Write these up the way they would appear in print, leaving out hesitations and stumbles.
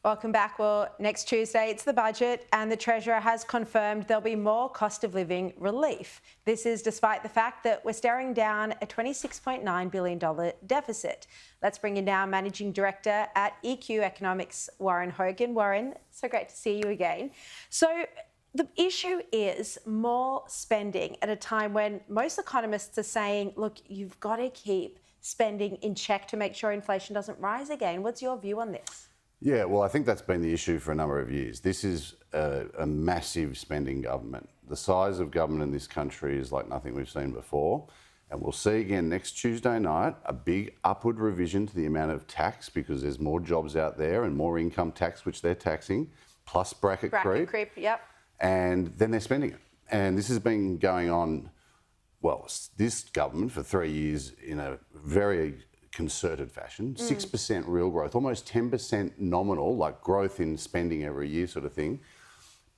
Welcome back. Well, next Tuesday it's the budget and the Treasurer has confirmed there'll be more cost of living relief. This is despite the fact that we're staring down a $26.9 billion deficit. Let's bring in now Managing Director at EQ Economics, Warren Hogan. Warren, so great to see you again. So the issue is more spending at a time when most economists are saying, look, you've got to keep spending in check to make sure inflation doesn't rise again. What's your view on this? Yeah, well, I think that's been the issue for a number of years. This is a massive spending government. The size of government in this country is like nothing we've seen before. And we'll see again next Tuesday night a big upward revision to the amount of tax because there's more jobs out there and more income tax, which they're taxing, plus bracket creep. Yep. And then they're spending it. And this has been going on, well, this government for 3 years in a very concerted fashion, 6% real growth, almost 10% nominal, like growth in spending every year sort of thing.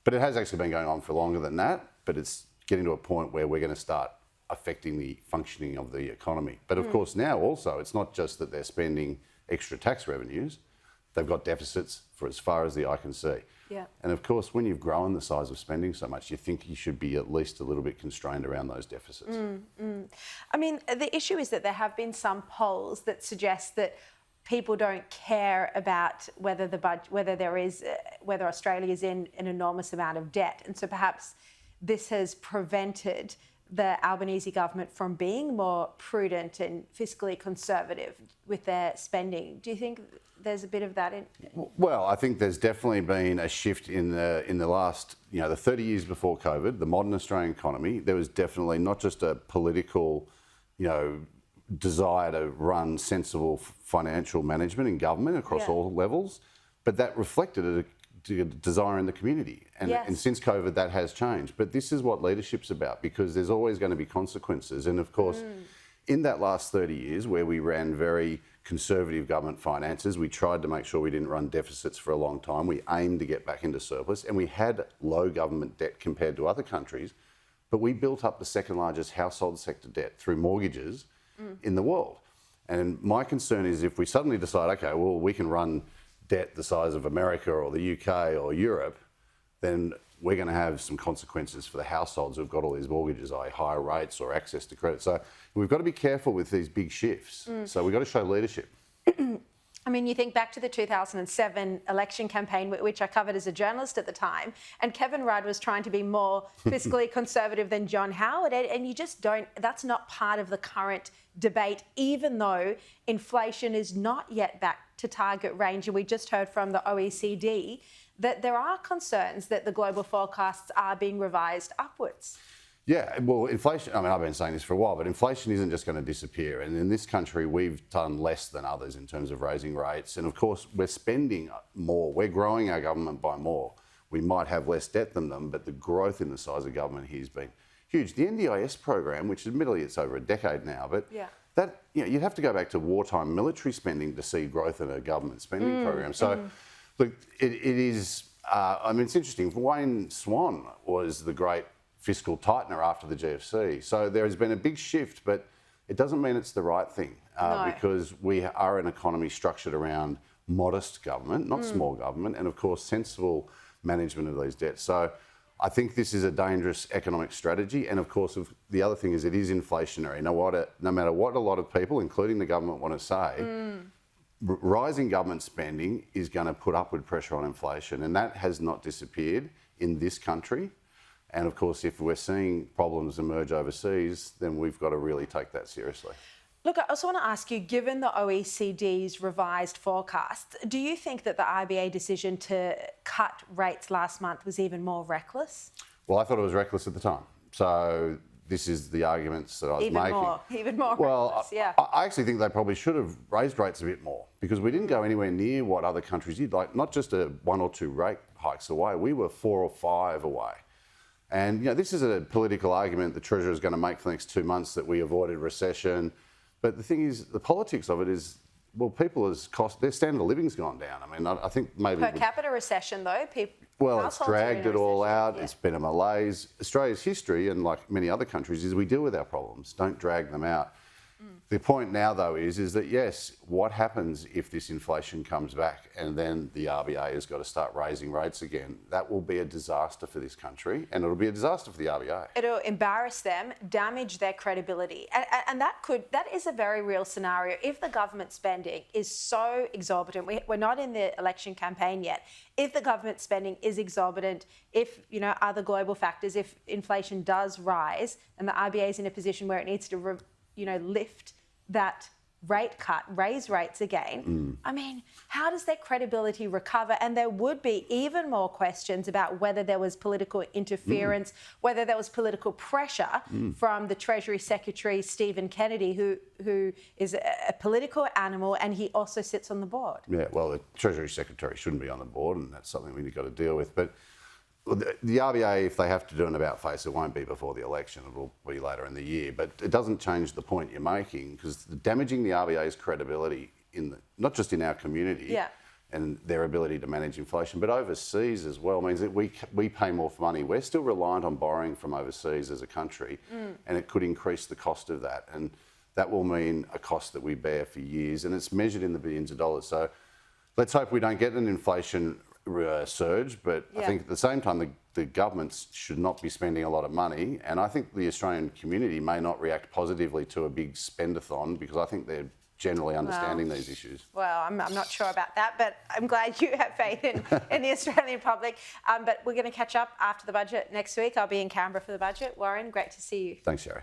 But it has actually been going on for longer than that, but it's getting to a point where we're going to start affecting the functioning of the economy. But of course now also, it's not just that they're spending extra tax revenues, they've got deficits for as far as the eye can see. Yeah. And of course, when you've grown the size of spending so much, you think you should be at least a little bit constrained around those deficits. I mean, the issue is that there have been some polls that suggest that people don't care about whether the budget, whether Australia is in an enormous amount of debt, and so perhaps this has prevented the Albanese government from being more prudent and fiscally conservative with their spending. Do you think there's a bit of that in? Well, I think there's definitely been a shift in the last, the 30 years before COVID, the modern Australian economy. There was definitely not just a political, desire to run sensible financial management in government across all levels, but that reflected a desire in the community. And since COVID, that has changed. But this is what leadership's about, because there's always going to be consequences. And of course, in that last 30 years where we ran very conservative government finances, we tried to make sure we didn't run deficits for a long time. We aimed to get back into surplus, and we had low government debt compared to other countries, but we built up the second largest household sector debt through mortgages in the world. And my concern is if we suddenly decide, okay, well, we can run debt the size of America or the UK or Europe, then we're going to have some consequences for the households who've got all these mortgages, i.e. higher rates or access to credit. So we've got to be careful with these big shifts. So we've got to show leadership. I mean, you think back to the 2007 election campaign, which I covered as a journalist at the time, and Kevin Rudd was trying to be more fiscally conservative than John Howard, and you just don't, that's not part of the current debate, even though inflation is not yet back to target range. And we just heard from the OECD that there are concerns that the global forecasts are being revised upwards. Yeah, well, inflation, I mean, I've been saying this for a while, but inflation isn't just going to disappear. And in this country, we've done less than others in terms of raising rates. And of course, we're spending more. We're growing our government by more. We might have less debt than them, but the growth in the size of government here has been huge. The NDIS program, which admittedly it's over a decade now, but that, you'd have to go back to wartime military spending to see growth in a government spending program. So, look, it is, I mean, it's interesting. Wayne Swan was the great fiscal tightener after the GFC. So there has been a big shift, but it doesn't mean it's the right thing because we are an economy structured around modest government, not small government, and of course sensible management of these debts. So I think this is a dangerous economic strategy. And of course, the other thing is it is inflationary. No matter what a lot of people, including the government, want to say, rising government spending is going to put upward pressure on inflation. And that has not disappeared in this country. And of course, if we're seeing problems emerge overseas, then we've got to really take that seriously. Look, I also want to ask you, given the OECD's revised forecasts, do you think that the RBA decision to cut rates last month was even more reckless? Well, I thought it was reckless at the time. So this is the arguments that I was making. Even more well, reckless, I actually think they probably should have raised rates a bit more because we didn't go anywhere near what other countries did, like not just a 1 or 2 rate hikes away, we were 4 or 5 away. And this is a political argument the Treasurer is going to make for the next 2 months that we avoided recession. But the thing is, the politics of it is, well, their standard of living's gone down. I mean, I think maybe... Per capita recession, though, it's dragged it all out. Yeah. It's been a malaise. Australia's history, and like many other countries, is we deal with our problems, don't drag them out. The point now, though, is that, yes, what happens if this inflation comes back and then the RBA has got to start raising rates again? That will be a disaster for this country, and it'll be a disaster for the RBA. It'll embarrass them, damage their credibility. And that is a very real scenario. If the government spending is so exorbitant, we're not in the election campaign yet. If the government spending is exorbitant, if, other global factors, if inflation does rise and the RBA is in a position where it needs to lift that rate cut, raise rates again, I mean, how does their credibility recover? And there would be even more questions about whether there was political interference, whether there was political pressure from the Treasury Secretary, Stephen Kennedy, who is a political animal, and he also sits on the board. Yeah, well, the Treasury Secretary shouldn't be on the board, and that's something we've got to deal with. But the RBA, if they have to do an about-face, it won't be before the election, it'll be later in the year. But it doesn't change the point you're making, because damaging the RBA's credibility, not just in our community and their ability to manage inflation, but overseas as well, means that we pay more for money. We're still reliant on borrowing from overseas as a country, and it could increase the cost of that. And that will mean a cost that we bear for years, and it's measured in the billions of dollars. So let's hope we don't get an inflation surge, but I think at the same time the governments should not be spending a lot of money, and I think the Australian community may not react positively to a big spendathon, because I think they're generally understanding these issues. Well, I'm not sure about that, but I'm glad you have faith in the Australian public. But we're going to catch up after the budget next week. I'll be in Canberra for the budget. Warren, great to see you. Thanks, Sherry.